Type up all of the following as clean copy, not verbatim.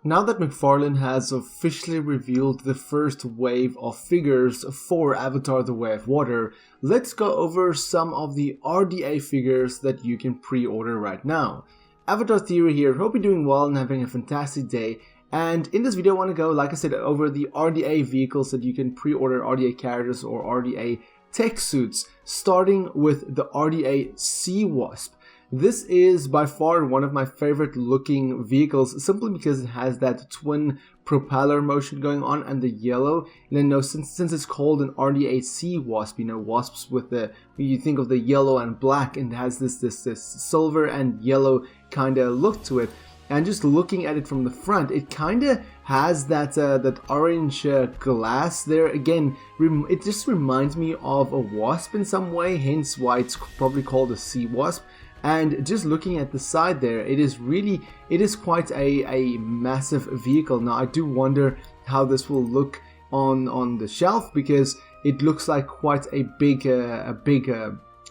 Now that McFarlane has officially revealed the first wave of figures for Avatar: The Way of Water, let's go over some of the RDA figures that you can pre-order right now. Avatar Theory here, hope you're doing well and having a fantastic day. And in this video I want to go, like I said, over the RDA vehicles that you can pre-order, RDA characters or RDA tech suits, starting with the RDA Seawasp. This is by far one of my favorite looking vehicles, simply because it has that twin propeller motion going on and the yellow. And then since it's called an RDA Seawasp, you know, wasps with the, when you think of the yellow and black, and it has this silver and yellow kind of look to it. And just looking at it from the front, it kind of has that orange glass there. Again, it just reminds me of a wasp in some way, hence why it's probably called a sea wasp. And just looking at the side there, it is quite a massive vehicle. Now I do wonder how this will look on the shelf, because it looks like quite a big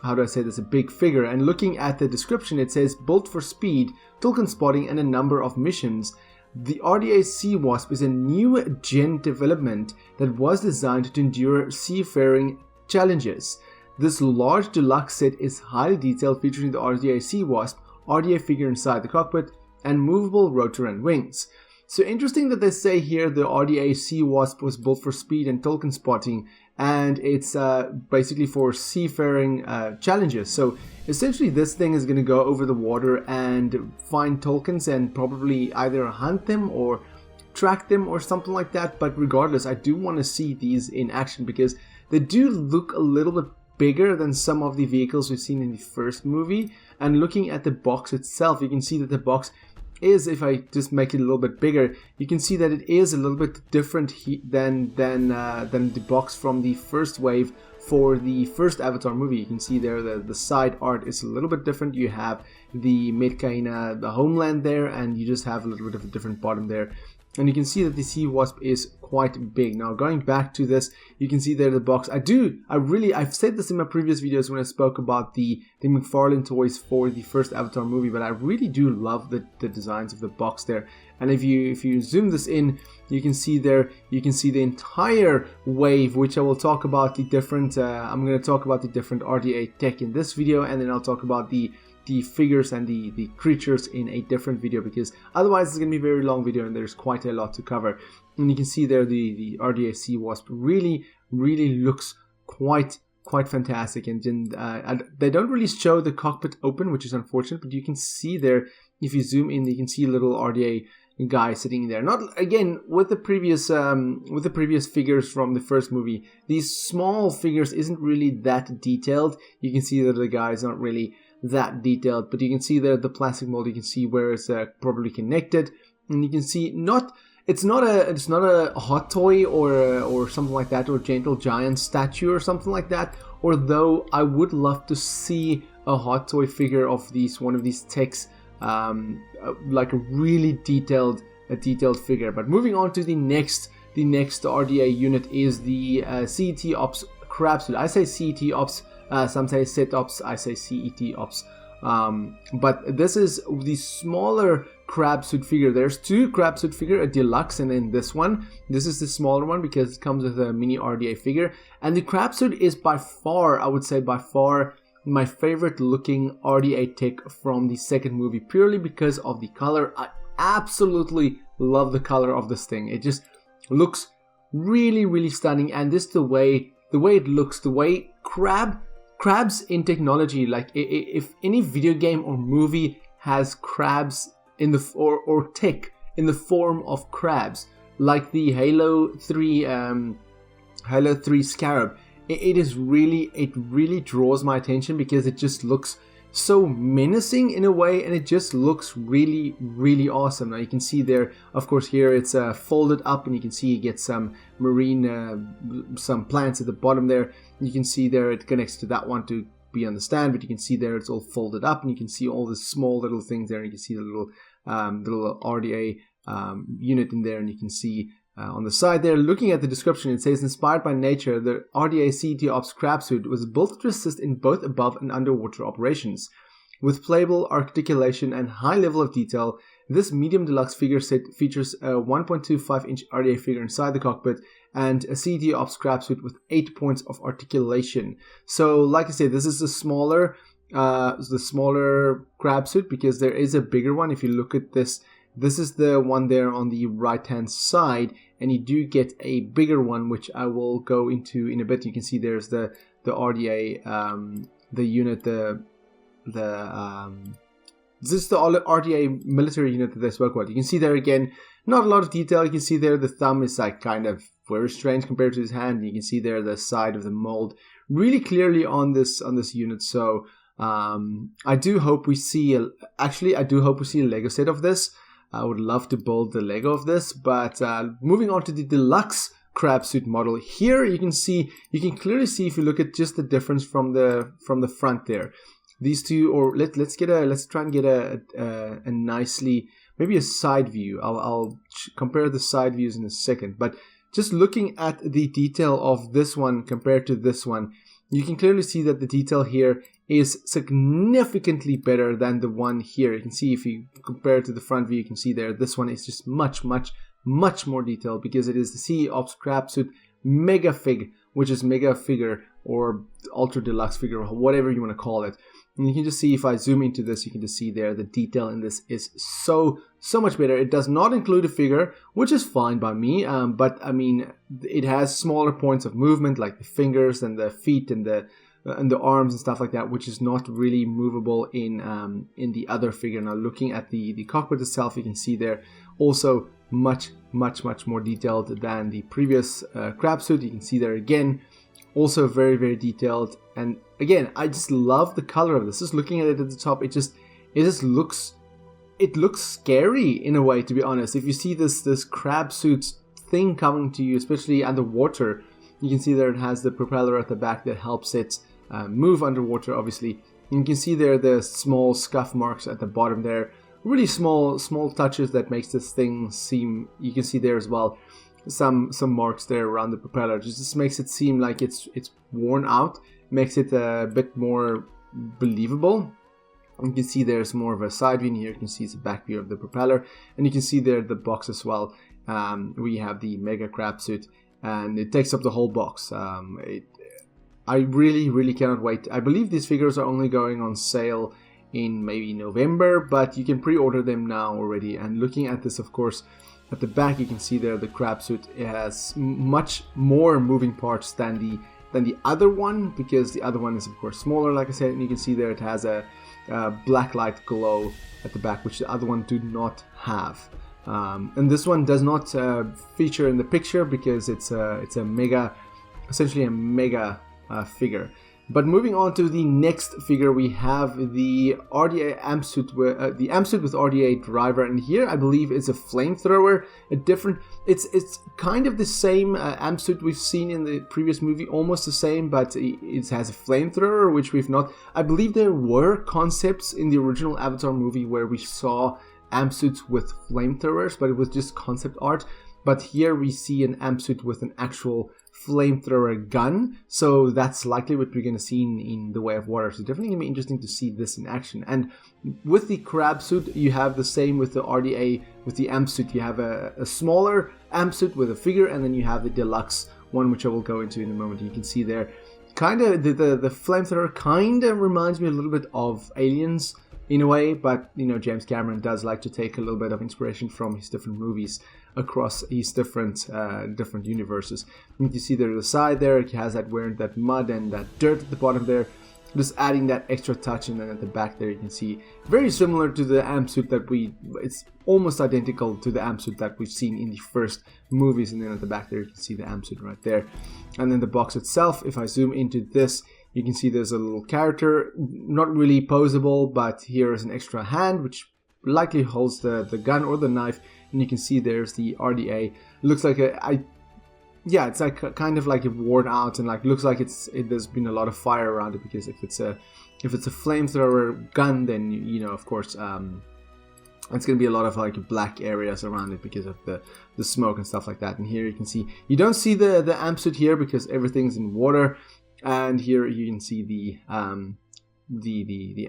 how do I say this, a big figure. And looking at the description, it says built for speed, token spotting and a number of missions. The RDA Seawasp is a new gen development that was designed to endure seafaring challenges. This large deluxe set is highly detailed, featuring the RDA Seawasp, RDA figure inside the cockpit, and movable rotor and wings. So interesting that they say here the RDA Seawasp was built for speed and token spotting, and it's basically for seafaring challenges. So essentially this thing is going to go over the water and find tokens and probably either hunt them or track them or something like that. But regardless, I do want to see these in action, because they do look a little bit bigger than some of the vehicles we've seen in the first movie. And looking at the box itself, you can see that the box is, if I just make it a little bit bigger, you can see that it is a little bit different than the box from the first wave for the first Avatar movie. You can see there the side art is a little bit different. You have the Metkayina, the homeland there, and you just have a little bit of a different bottom there. And you can see that the Seawasp is quite big. Now going back to this, you can see there the box. I've said this in my previous videos when I spoke about the McFarlane toys for the first Avatar movie, but I really do love the designs of the box there. And if you zoom this in, you can see there, you can see the entire wave, which I will talk about the different, I'm going to talk about the different RDA tech in this video, and then I'll talk about the figures and the creatures in a different video, because otherwise it's going to be a very long video and there's quite a lot to cover. And you can see there the RDA Seawasp really looks quite fantastic. And they don't really show the cockpit open, which is unfortunate, but you can see there, if you zoom in, you can see a little RDA guy sitting there. Not again with the previous figures from the first movie, these small figures isn't really that detailed. You can see that the guy is not really that detailed, but you can see there the plastic mold, you can see where it's probably connected, and you can see it's not a hot toy or something like that, or gentle giant statue or something like that. Although I would love to see a hot toy figure of one of these techs, like a really detailed figure. But moving on to the next RDA unit is the CET Ops Crabsuit. I say CET Ops. Some say Set Ops, I say CET Ops. But this is the smaller Crabsuit figure. There's two Crabsuit figure, a deluxe and then this one. This is the smaller one because it comes with a mini RDA figure. And the Crabsuit is by far, I would say by far, my favorite looking RDA tech from the second movie, purely because of the color. I absolutely love the color of this thing. It just looks really stunning, and this the way it looks, the way crabs in technology, like if any video game or movie has crabs in the or tech in the form of crabs, like the Halo 3 Scarab, it really draws my attention, because it just looks so menacing in a way, and it just looks really awesome. Now you can see there, of course, here it's folded up, and you can see you get some marine some plants at the bottom there. You can see there it connects to that one to be on the stand, but you can see there it's all folded up, and you can see all the small little things there, and you can see the little RDA unit in there, and you can see on the side there, looking at the description, it says, inspired by nature, the RDA CET Ops Crabsuit was built to assist in both above and underwater operations. With playable articulation and high level of detail, This medium deluxe figure set features a 1.25-inch RDA figure inside the cockpit and a CT Ops Crabsuit with 8 points of articulation. So like I said, this is the smaller Crabsuit, because there is a bigger one. If you look at this, this is the one there on the right hand side, and you do get a bigger one, which I will go into in a bit. You can see there's the RDA, the unit, this is the RDA military unit that I spoke about. You can see there again, not a lot of detail. You can see there the thumb is like kind of very strange compared to his hand. You can see there the side of the mold really clearly on this unit. So I do hope we see a Lego set of this. I would love to build the Lego of this, but moving on to the deluxe Crabsuit model. Here you can clearly see, if you look at just the difference from the front there. These two, or let's try and get a nicely, maybe a side view. I'll compare the side views in a second, but just looking at the detail of this one compared to this one, you can clearly see that the detail here is significantly better than the one here. You can see, if you compare it to the front view, you can see there this one is just much more detailed, because it is the CE Ops Crabsuit Mega Fig, which is Mega Figure or Ultra Deluxe Figure, or whatever you want to call it. And you can just see, if I zoom into this, you can just see there the detail in this is so much better. It does not include a figure, which is fine by me, but I mean, it has smaller points of movement, like the fingers and the feet and the arms and stuff like that, which is not really movable in the other figure. Now, looking at the cockpit itself, you can see there also much more detailed than the previous Crabsuit. You can see there again, also very detailed. And again, I just love the color of this. Just looking at it at the top, it just looks scary in a way, to be honest. If you see this Crabsuit thing coming to you, especially underwater, you can see there it has the propeller at the back that helps it move underwater, obviously. And you can see there the small scuff marks at the bottom there. Really small touches that makes this thing seem, you can see there as well, some marks there around the propeller. It just makes it seem like it's worn out, makes it a bit more believable. And you can see there's more of a side view in here. You can see it's a back view of the propeller, and you can see there the box as well. We have the Mega Crabsuit, and it takes up the whole box. I really cannot wait. I believe these figures are only going on sale in maybe November, but you can pre-order them now already. And looking at this, of course, at the back, you can see there the Crabsuit. It has much more moving parts than the other one, because the other one is of course smaller, like I said. And you can see there it has a black light glow at the back, which the other one do not have. And this one does not feature in the picture, because it's a mega, essentially a mega figure. But moving on to the next figure, we have the RDA Amsuit, the Amsuit with RDA driver, and here I believe it's a flamethrower. It's kind of the same Amsuit we've seen in the previous movie, almost the same, but it has a flamethrower, which we've not. I believe there were concepts in the original Avatar movie where we saw Amsuits with flamethrowers, but it was just concept art. But here we see an Amsuit with an actual flamethrower gun, so that's likely what we're going to see in the way of water. So definitely going to be interesting to see this in action. And with the Crabsuit, you have the same with the RDA. With the Amsuit, you have a smaller Amsuit with a figure, and then you have the deluxe one, which I will go into in a moment. You can see there, kind of the flamethrower kind of reminds me a little bit of Aliens in a way, but you know, James Cameron does like to take a little bit of inspiration from his different movies across his different universes. You can see there on the side there, it has that mud and that dirt at the bottom there, just adding that extra touch. And then at the back there, you can see very similar to the Amsuit it's almost identical to the Amsuit that we've seen in the first movies. And then at the back there, you can see the Amsuit right there. And then the box itself, if I zoom into this, you can see there's a little character, not really posable, but here is an extra hand, which likely holds the gun or the knife. And you can see there's the RDA. It looks like it's like kind of like it worn out, and like looks like there's been a lot of fire around it, because if it's a flamethrower gun, then you know, of course, it's gonna be a lot of like black areas around it because of the smoke and stuff like that. And here you can see, you don't see the Amsuit here because everything's in water. And here you can see the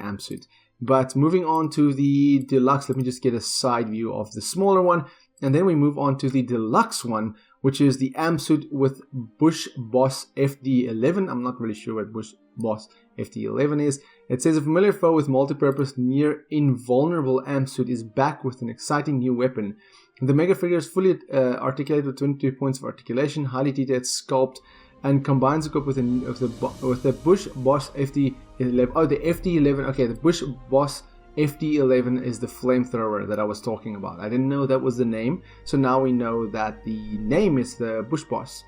Amsuit. But moving on to the deluxe, let me just get a side view of the smaller one. And then we move on to the deluxe one, which is the amp suit with Bush Boss FD11. I'm not really sure what Bush Boss FD11 is. It says a familiar foe with multi-purpose near invulnerable amp suit is back with an exciting new weapon. The Mega figure is fully articulated with 22 points of articulation, highly detailed sculpt, and combines it with the Bush Boss FD11. Oh, the FD11. Okay, the Bush Boss FD11 is the flamethrower that I was talking about. I didn't know that was the name, so now we know that the name is the Bush Boss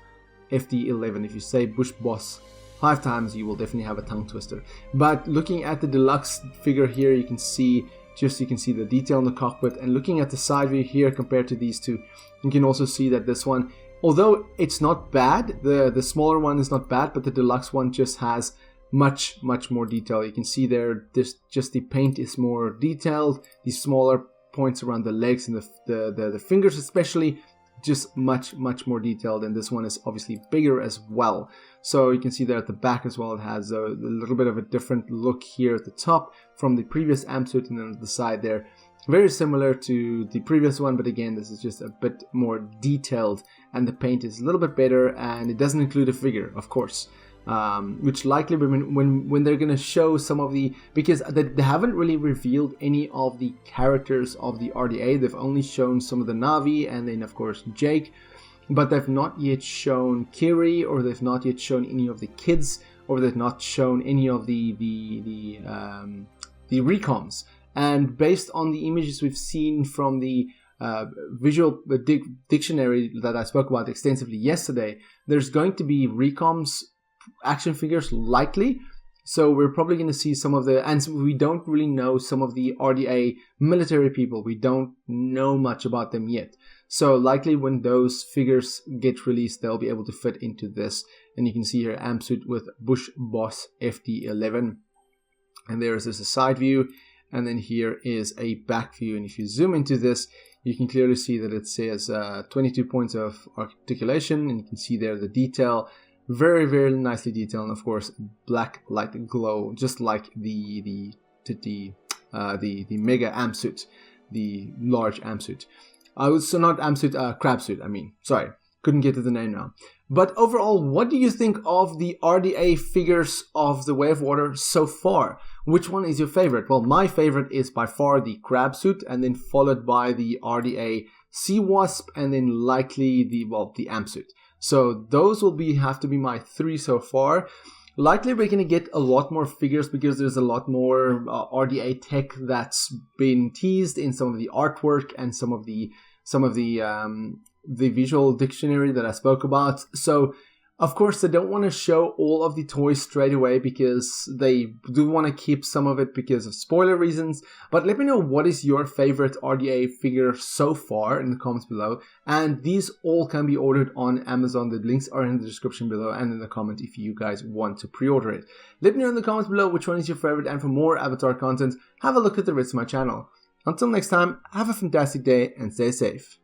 FD11. If you say Bush Boss 5 times, you will definitely have a tongue twister. But looking at the deluxe figure here, you can see the detail in the cockpit, and looking at the side view here compared to these two, you can also see that this one, although it's not bad, the smaller one is not bad, but the deluxe one just has much more detail. You can see there, just the paint is more detailed. These smaller points around the legs and the fingers especially, just much more detailed, and this one is obviously bigger as well. So you can see there at the back as well, it has a little bit of a different look here at the top from the previous amp suit, and then at the side there, very similar to the previous one, but again, this is just a bit more detailed, and the paint is a little bit better, and it doesn't include a figure, of course. Which likely when they're going to show some of the, because they haven't really revealed any of the characters of the RDA. They've only shown some of the Na'vi and then of course Jake, but they've not yet shown Kiri, or they've not yet shown any of the kids, or they've not shown any of the recoms. And based on the images we've seen from the visual dictionary that I spoke about extensively yesterday, there's going to be recoms action figures likely, so we're probably going to see some of the, and we don't really know some of the RDA military people. We don't know much about them yet, so likely when those figures get released, they'll be able to fit into this. And you can see here amp suit with Bush Boss FD11, and there is a side view, and then here is a back view. And if you zoom into this, you can clearly see that it says 22 points of articulation, and you can see there the detail. Very nicely detailed, and of course black light glow, just like the Mega amp suit, the large amp suit. So not amp suit, Crabsuit. I mean, sorry, couldn't get to the name now. But overall, what do you think of the RDA figures of the Way of Water so far? Which one is your favorite? Well, my favorite is by far the Crabsuit, and then followed by the RDA Seawasp, and then likely the amp suit. So those will have to be my 3 so far. Likely we're going to get a lot more figures because there's a lot more RDA tech that's been teased in some of the artwork and some of the visual dictionary that I spoke about. So of course they don't want to show all of the toys straight away because they do want to keep some of it because of spoiler reasons. But let me know what is your favorite RDA figure so far in the comments below. And these all can be ordered on Amazon. The links are in the description below and in the comment if you guys want to pre-order it. Let me know in the comments below which one is your favorite, and for more Avatar content, have a look at the rest of my channel. Until next time, have a fantastic day and stay safe.